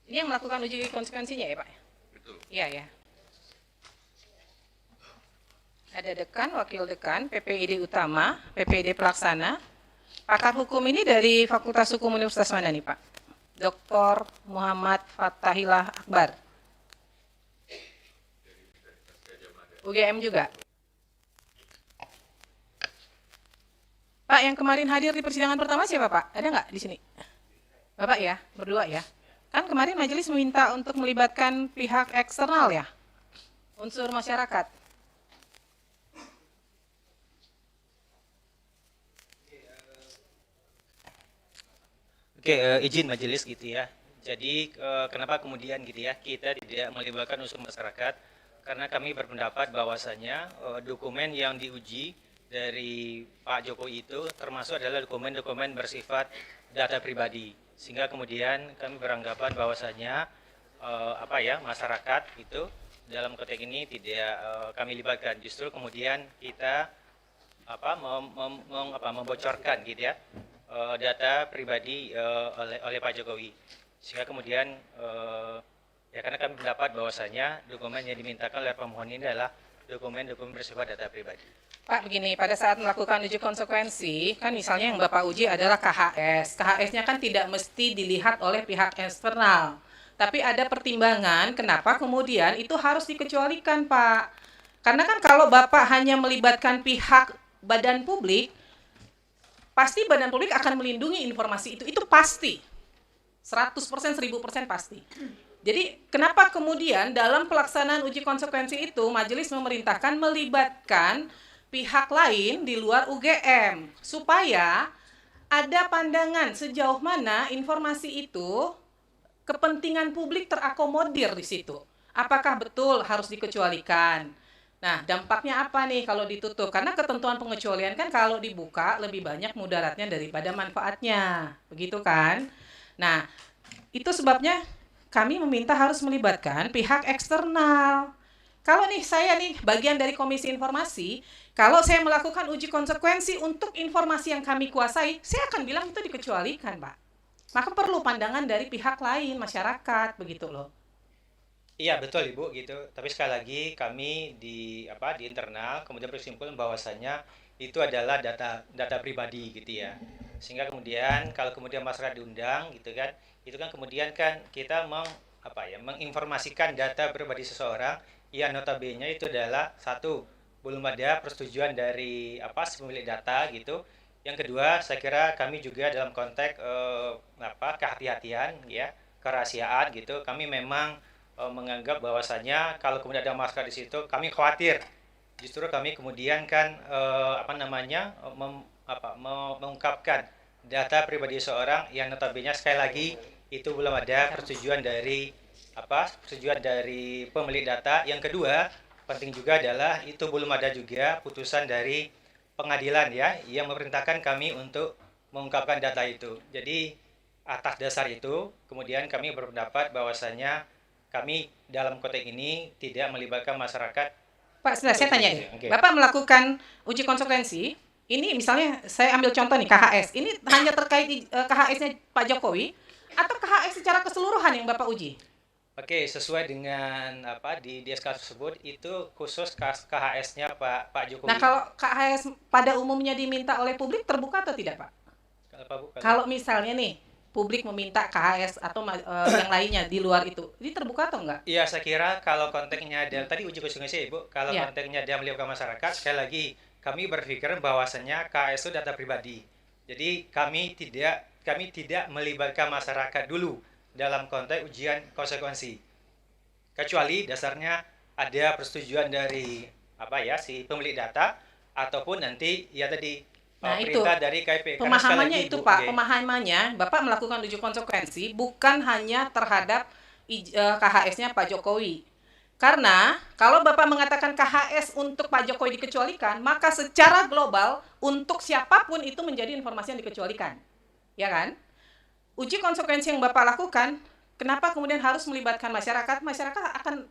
Ini yang melakukan uji konsekuensinya ya Pak? Betul. Iya ya. Ada dekan, wakil dekan, PPID utama, PPID pelaksana. Pakar hukum ini dari Fakultas Hukum Universitas mana nih Pak? Dr. Muhammad Fathahillah Akbar. UGM juga. Pak, yang kemarin hadir di persidangan pertama siapa Pak? Ada nggak di sini? Bapak ya, berdua ya. Kan kemarin majelis meminta untuk melibatkan pihak eksternal ya, unsur masyarakat. Oke, izin majelis gitu ya. Jadi kenapa kemudian gitu ya kita tidak melibatkan unsur masyarakat? Karena kami berpendapat bahwasanya dokumen yang diuji dari Pak Jokowi itu termasuk adalah dokumen-dokumen bersifat data pribadi. Sehingga kemudian kami beranggapan bahwasanya masyarakat itu dalam konteks ini tidak kami libatkan. Justru kemudian kita membocorkan gitu ya data pribadi oleh Pak Jokowi, sehingga kemudian ya karena kami mendapat bahwasanya dokumen yang dimintakan oleh pemohon ini adalah dokumen-dokumen bersifat data pribadi. Pak, begini, pada saat melakukan uji konsekuensi, kan misalnya yang Bapak uji adalah KHS. KHS-nya kan tidak mesti dilihat oleh pihak eksternal. Tapi ada pertimbangan kenapa kemudian itu harus dikecualikan, Pak. Karena kan kalau Bapak hanya melibatkan pihak badan publik, pasti badan publik akan melindungi informasi itu pasti. 100%, 1000% pasti. Jadi kenapa kemudian dalam pelaksanaan uji konsekuensi itu majelis memerintahkan melibatkan pihak lain di luar UGM supaya ada pandangan sejauh mana informasi itu kepentingan publik terakomodir di situ. Apakah betul harus dikecualikan? Nah, dampaknya apa nih kalau ditutup? Karena ketentuan pengecualian kan kalau dibuka lebih banyak mudaratnya daripada manfaatnya. Begitu kan? Nah, itu sebabnya kami meminta harus melibatkan pihak eksternal. Kalau nih saya nih bagian dari Komisi Informasi, kalau saya melakukan uji konsekuensi untuk informasi yang kami kuasai, saya akan bilang itu dikecualikan, Pak. Maka perlu pandangan dari pihak lain, masyarakat, begitu loh. Iya betul Ibu gitu. Tapi sekali lagi kami di internal kemudian berkesimpulan bahwasanya itu adalah data pribadi gitu ya. Sehingga kemudian kalau kemudian masyarakat diundang gitu kan, itu kan kemudian kan kita menginformasikan data pribadi seseorang yang notabene itu adalah satu belum ada persetujuan dari si pemilik data gitu. Yang kedua, saya kira kami juga dalam konteks kehati-hatian ya, kerahasiaan gitu. Kami memang menganggap bahwasanya kalau kemudian ada masalah di situ kami khawatir justru kami kemudian kan mengungkapkan data pribadi seorang yang notabene sekali lagi itu belum ada persetujuan dari pemilik data. Yang kedua penting juga adalah itu belum ada juga putusan dari pengadilan ya yang memerintahkan kami untuk mengungkapkan data itu. Jadi atas dasar itu kemudian kami berpendapat bahwasanya kami dalam konteks ini tidak melibatkan masyarakat. Pak, sebentar, saya tanya nih. Oke. Bapak melakukan uji konsekuensi, ini misalnya saya ambil contoh nih KHS. Ini hanya terkait KHS-nya Pak Jokowi atau KHS secara keseluruhan yang Bapak uji? Oke, sesuai dengan di SK tersebut itu khusus KHS-nya Pak Jokowi. Nah, kalau KHS pada umumnya diminta oleh publik terbuka atau tidak, Pak? Kalau misalnya nih publik meminta KHS atau yang lainnya di luar itu, ini terbuka atau enggak? Iya, saya kira kalau konteksnya ada tadi uji konsekuensi Ibu, kalau Iya. konteksnya dia melibatkan masyarakat, sekali lagi kami berpikir bahwasannya KHS itu data pribadi. Jadi kami tidak melibatkan masyarakat dulu dalam konteks ujian konsekuensi. Kecuali dasarnya ada persetujuan dari si pemilik data ataupun nanti ya tadi Nah, itu perintah dari KPP. Karena sekali pemahamannya lagi, itu Bu, Pak, oke. pemahamannya Bapak melakukan uji konsekuensi bukan hanya terhadap KHS-nya Pak Jokowi. Karena kalau Bapak mengatakan KHS untuk Pak Jokowi dikecualikan, maka secara global untuk siapapun itu menjadi informasi yang dikecualikan. Ya kan? Uji konsekuensi yang Bapak lakukan, kenapa kemudian harus melibatkan masyarakat? Masyarakat akan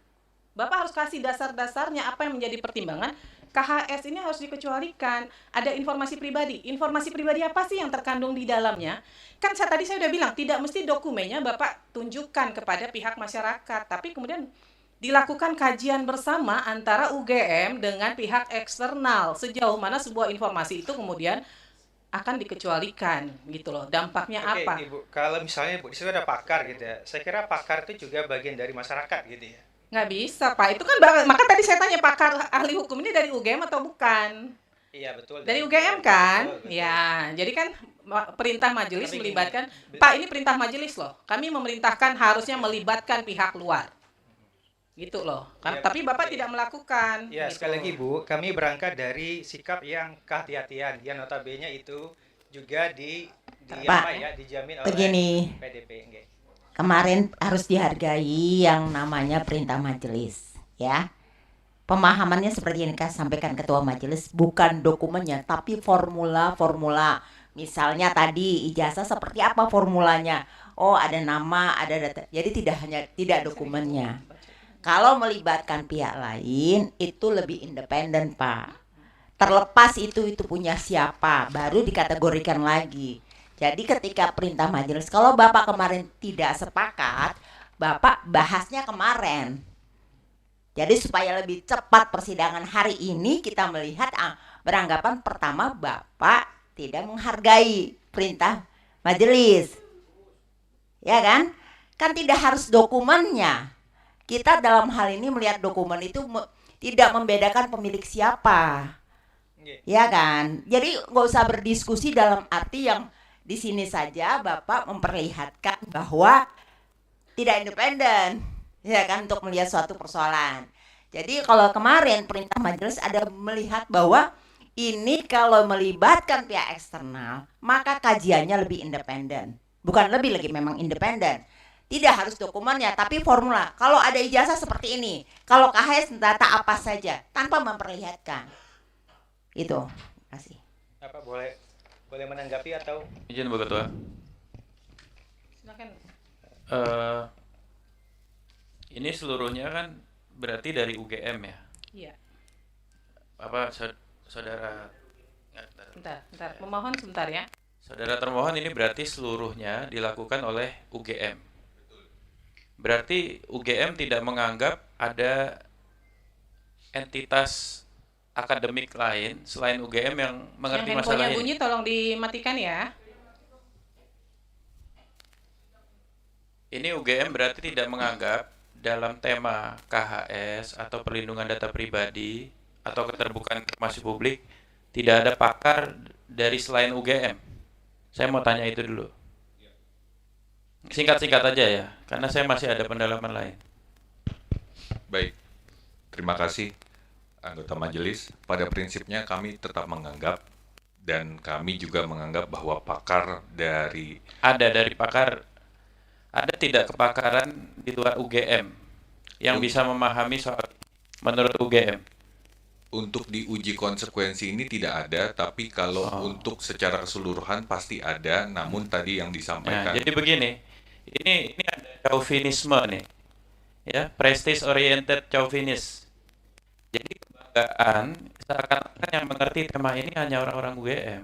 Bapak harus kasih dasar-dasarnya apa yang menjadi pertimbangan KHS ini harus dikecualikan. Ada informasi pribadi. Informasi pribadi apa sih yang terkandung di dalamnya? Kan tadi saya udah bilang, tidak mesti dokumennya Bapak tunjukkan kepada pihak masyarakat, tapi kemudian dilakukan kajian bersama antara UGM dengan pihak eksternal sejauh mana sebuah informasi itu kemudian akan dikecualikan gitu loh. Dampaknya Oke, apa? Ibu, kalau misalnya Ibu, di situ ada pakar gitu ya. Saya kira pakar itu juga bagian dari masyarakat gitu ya. Nggak bisa, Pak. Itu kan maka tadi saya tanya pakar ahli hukum ini dari UGM atau bukan? Iya, betul. Dari UGM UGM. kan? Betul, betul. Ya, jadi kan perintah majelis Tapi gini, melibatkan, Pak, ini perintah majelis loh. Kami memerintahkan harusnya melibatkan pihak luar. Gitu loh. Kan? Ya, Tapi Bapak ya. tidak melakukan. Ya, gitu. sekali lagi Bu, kami berangkat dari sikap yang kehati-hatian, yang notabene itu juga Pak, apa ya, dijamin oleh begini, PDP. Nggih. kemarin harus dihargai yang namanya perintah majelis, ya. Pemahamannya seperti yang sampaikan Ketua Majelis, bukan dokumennya, tapi formula-formula. Misalnya tadi ijazah seperti apa formulanya? Oh, ada nama, ada data. Jadi tidak dokumennya. Kalau melibatkan pihak lain, itu lebih independen, Pak. Terlepas itu punya siapa, baru dikategorikan lagi. Jadi ketika perintah majelis, kalau Bapak kemarin tidak sepakat, Bapak bahasnya kemarin. Jadi supaya lebih cepat persidangan hari ini, kita melihat beranggapan pertama Bapak tidak menghargai perintah majelis. Ya kan? Kan tidak harus dokumennya. Kita dalam hal ini melihat dokumen itu tidak membedakan pemilik siapa. Ya kan? Jadi nggak usah berdiskusi dalam arti yang di sini saja Bapak memperlihatkan bahwa tidak independen, ya kan, untuk melihat suatu persoalan. Jadi kalau kemarin perintah majelis ada melihat bahwa ini kalau melibatkan pihak eksternal, maka kajiannya lebih independen. Bukan lebih lagi, memang independen. Tidak harus dokumennya, tapi formula. Kalau ada ijazah seperti ini, kalau KHS data apa saja, tanpa memperlihatkan. Itu. Terima kasih. Apa boleh menanggapi atau Izin Bu Ketua. Silakan. Ini seluruhnya kan berarti dari UGM ya. Iya. Apa saudara Bentar. Memohon sebentar ya. saudara termohon ini berarti seluruhnya dilakukan oleh UGM. Berarti UGM tidak menganggap ada entitas akademik lain selain UGM yang mengerti Yang masalah handphonenya ini. bunyi tolong dimatikan ya. Ini UGM berarti tidak menganggap dalam tema KHS atau perlindungan data pribadi atau keterbukaan informasi publik tidak ada pakar dari selain UGM. Saya mau tanya itu dulu. Singkat-singkat aja ya, karena saya masih ada pendalaman lain. Baik, terima kasih anggota majelis. Pada prinsipnya kami tetap menganggap dan kami juga menganggap bahwa pakar dari Ada dari pakar, ada tidak kepakaran di luar UGM yang bisa memahami soal menurut UGM? untuk diuji konsekuensi ini tidak ada, tapi kalau untuk secara keseluruhan pasti ada, namun tadi yang Nah, disampaikan jadi begini, ini ada chauvinisme nih, ya, prestige oriented chauvinis. Jadi kebanggaan seakan-akan yang mengerti tema ini hanya orang-orang UGM.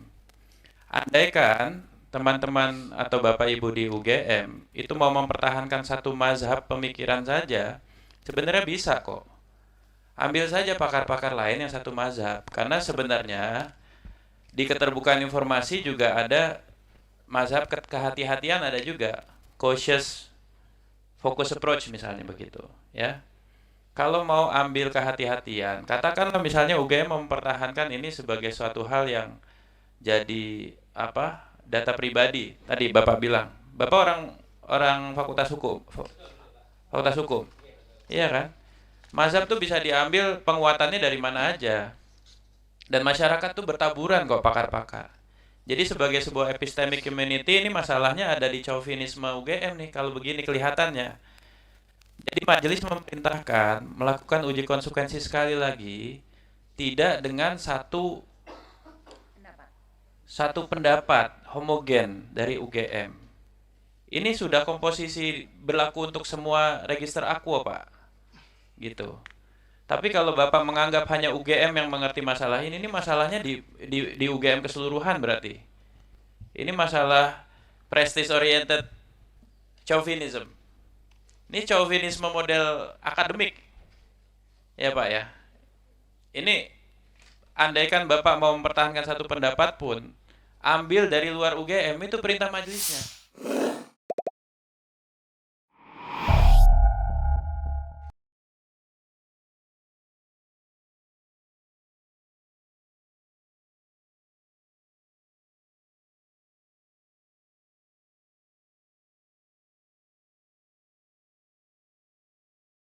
Andaikan teman-teman atau Bapak Ibu di UGM itu mau mempertahankan satu mazhab pemikiran saja, sebenarnya bisa kok. Ambil saja pakar-pakar lain yang satu mazhab, karena sebenarnya di keterbukaan informasi juga ada mazhab kehati-hatian, ada juga cautious focus approach misalnya begitu, ya. Kalau mau ambil kehati-hatian, katakanlah misalnya UGM mempertahankan ini sebagai suatu hal yang jadi apa? Data pribadi. Tadi Bapak bilang, Bapak orang fakultas hukum. Fakultas hukum. Iya kan? Mazhab tuh bisa diambil penguatannya dari mana aja. Dan masyarakat tuh bertaburan kok pakar-pakar. Jadi sebagai sebuah epistemic community ini masalahnya ada di chauvinisme UGM nih kalau begini kelihatannya. Jadi majelis memerintahkan melakukan uji konsekuensi sekali lagi tidak dengan satu pendapat homogen dari UGM. Ini sudah komposisi berlaku untuk semua register Aqua, Pak. Gitu. Tapi kalau Bapak menganggap hanya UGM yang mengerti masalah ini masalahnya di UGM keseluruhan berarti. Ini masalah prestige oriented chauvinism. Ini chauvinisme model akademik. Ya Pak ya. Ini andaikan Bapak mau mempertahankan satu pendapat pun, ambil dari luar UGM itu perintah majelisnya.